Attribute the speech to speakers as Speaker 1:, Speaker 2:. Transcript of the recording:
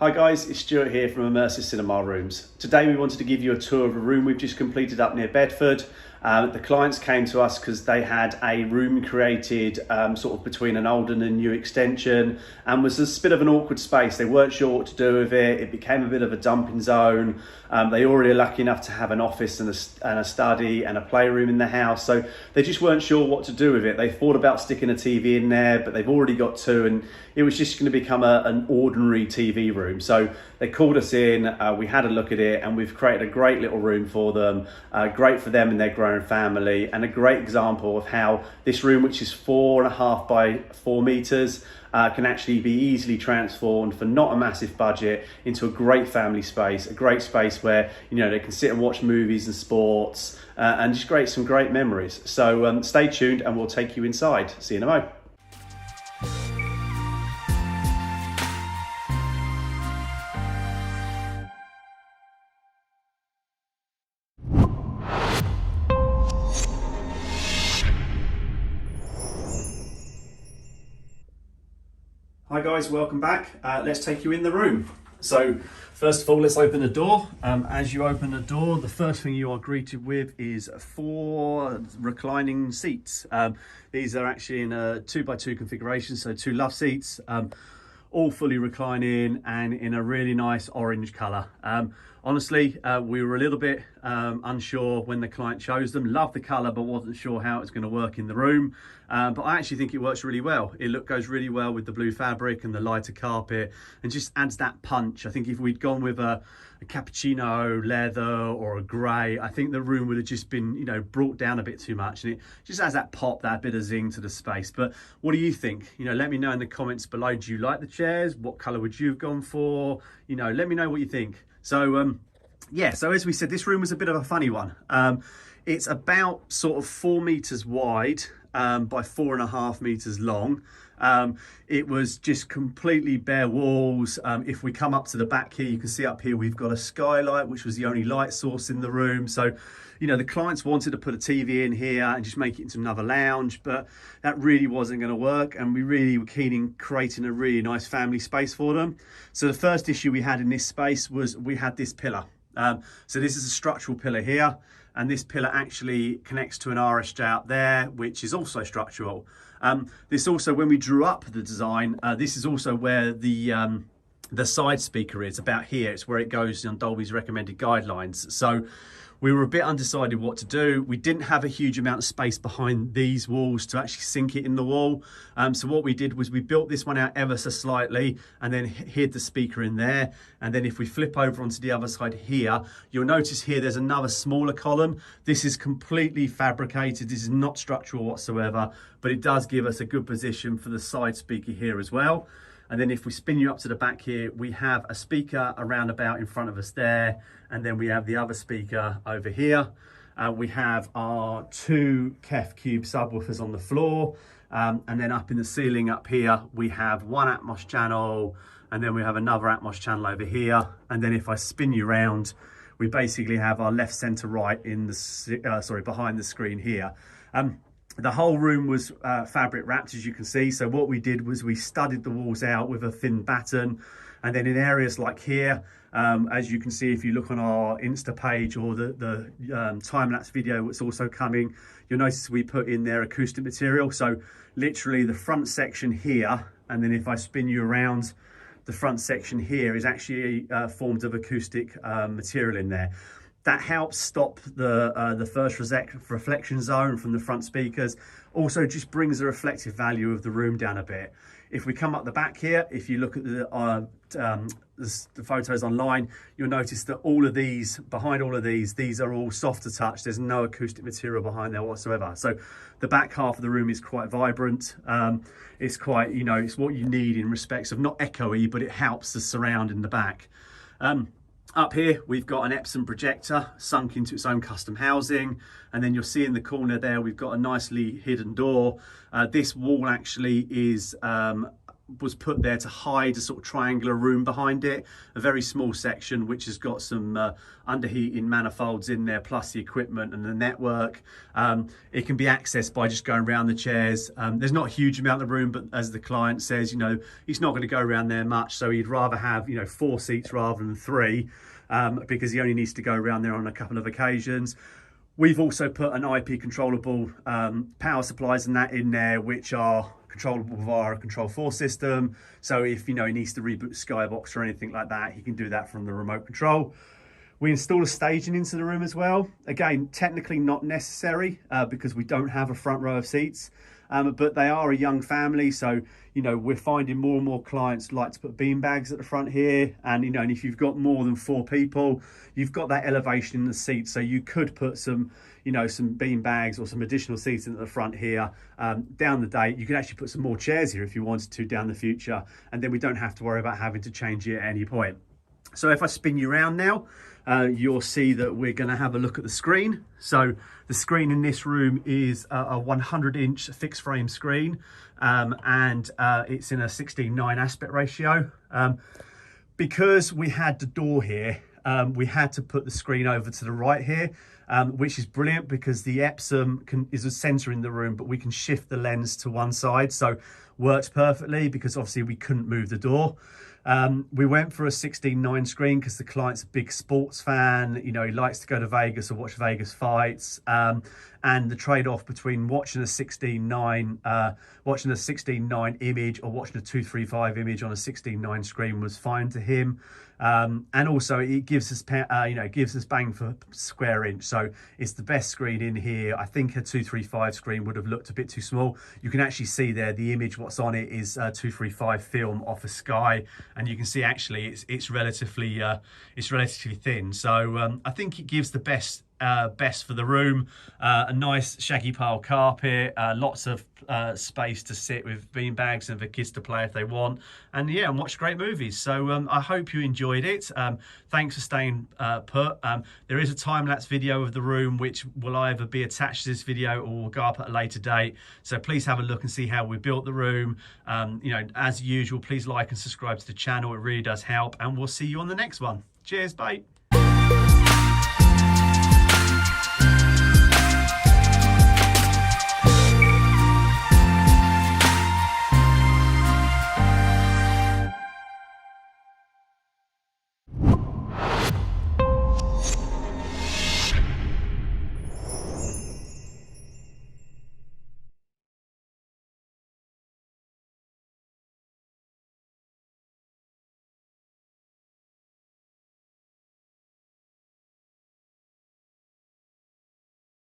Speaker 1: Hi guys, it's Stuart here from Immersive Cinema Rooms. Today we wanted to give you a tour of a room we've just completed up near Bedford. The clients came to us because they had a room created sort of between an old and a new extension, and was a bit of an awkward space. They weren't sure what to do with it. It became a bit of a dumping zone. They already are lucky enough to have an office and a study and a playroom in the house, so they just weren't sure what to do with it. They thought about sticking a TV in there, but they've already got two, and it was just going to become an ordinary TV room. So they called us in, we had a look at it, and we've created a great little room for them, great for them and their growing family, and a great example of how this room, which is 4.5 by 4 meters, can actually be easily transformed for not a massive budget into a great family space, a great space where they can sit and watch movies and sports, and just create some great memories. So stay tuned and we'll take you inside. See you in a mo. Hi guys, welcome back. Let's take you in the room. So first of all, let's open the door. As you open the door, the first thing you are greeted with is 4 reclining seats. These are actually in a 2x2 configuration, so 2 love seats, all fully reclining and in a really nice orange colour. Honestly, we were a little bit unsure when the client chose them. Loved the colour, but wasn't sure how it's going to work in the room. But I actually think it works really well. It goes really well with the blue fabric and the lighter carpet, and just adds that punch. I think if we'd gone with a cappuccino leather or a grey, I think the room would have just been, brought down a bit too much, and it just has that pop, that bit of zing to the space. But what do you think? Let me know in the comments below. Do you like the chairs? What colour would you have gone for? Let me know what you think. So so as we said, this room was a bit of a funny one. It's about sort of 4 meters wide by 4.5 meters long. It was just completely bare walls. If we come up to the back here, you can see up here we've got a skylight, which was the only light source in the room. So the clients wanted to put a TV in here and just make it into another lounge, but that really wasn't going to work, and we really were keen in creating a really nice family space for them. So the first issue we had in this space was we had this pillar. So this is a structural pillar here, and this pillar actually connects to an RSJ up there, which is also structural. This also, when we drew up the design, this is also where the side speaker is, about here. It's where it goes on Dolby's recommended guidelines. So we were a bit undecided what to do. We didn't have a huge amount of space behind these walls to actually sink it in the wall. So what we did was we built this one out ever so slightly and then hid the speaker in there. And then if we flip over onto the other side here, you'll notice here there's another smaller column. This is completely fabricated. This is not structural whatsoever, but it does give us a good position for the side speaker here as well. And then if we spin you up to the back here, we have a speaker around about in front of us there. And then we have the other speaker over here. We have our 2 KEF Cube subwoofers on the floor. And then up in the ceiling up here, we have 1 Atmos channel. And then we have another Atmos channel over here. And then if I spin you around, we basically have our left, center, right in the, behind the screen here. The whole room was fabric wrapped, as you can see. So what we did was we studded the walls out with a thin batten. And then in areas like here, as you can see, if you look on our Insta page or the time-lapse video that's also coming, you'll notice we put in there acoustic material. So literally the front section here, and then if I spin you around, the front section here is actually formed of acoustic material in there. That helps stop the first reflection zone from the front speakers. Also just brings the reflective value of the room down a bit. If we come up the back here, if you look at the photos online, you'll notice that all of these, behind all of these are all soft to touch. There's no acoustic material behind there whatsoever. So the back half of the room is quite vibrant. It's quite, it's what you need in respects of not echoey, but it helps the surround in the back. Up here, we've got an Epson projector sunk into its own custom housing. And then you'll see in the corner there, we've got a nicely hidden door. This wall actually is was put there to hide a sort of triangular room behind it, a very small section which has got some underheating manifolds in there, plus the equipment and the network. It can be accessed by just going around the chairs. There's not a huge amount of room, but as the client says, you know, he's not going to go around there much, so he'd rather have, you know, 4 seats rather than 3, because he only needs to go around there on a couple of occasions. We've also put an IP controllable power supplies and that in there, which are controllable via a Control 4 system. So if, you know, he needs to reboot Skybox or anything like that, he can do that from the remote control. We installed a staging into the room as well. Again, technically not necessary because we don't have a front row of seats. But they are a young family, so, you know, we're finding more and more clients like to put bean bags at the front here. And, you know, and if you've got more than 4 people, you've got that elevation in the seat, so you could put some, you know, some bean bags or some additional seats in at the front here. Down the day, you could actually put some more chairs here if you wanted to down the future, and then we don't have to worry about having to change it at any point. So if I spin you around now, you'll see that we're going to have a look at the screen. So the screen in this room is a 100-inch fixed frame screen, and it's in a 16:9 aspect ratio. Because we had the door here, we had to put the screen over to the right here, which is brilliant because the Epsom is a sensor in the room, but we can shift the lens to one side, so worked perfectly because obviously we couldn't move the door. We went for a 16:9 screen because the client's a big sports fan. You know, he likes to go to Vegas or watch Vegas fights. And the trade-off between watching a 16:9 image or watching a 235 image on a 16:9 screen was fine to him. And also it gives us, you know, gives us bang for square inch. So it's the best screen in here. I think a 235 screen would have looked a bit too small. You can actually see there the image, what's on it is 235 film off a Sky, and you can see actually it's relatively thin. So I think it gives the best for the room. A nice shaggy pile carpet, lots of space to sit with bean bags and for kids to play if they want, and yeah, and watch great movies. So I hope you enjoyed it. Thanks for staying put. There is a time-lapse video of the room which will either be attached to this video or will go up at a later date, so please have a look and see how we built the room. You know, as usual, please like and subscribe to the channel, it really does help, and we'll see you on the next one. Cheers, bye.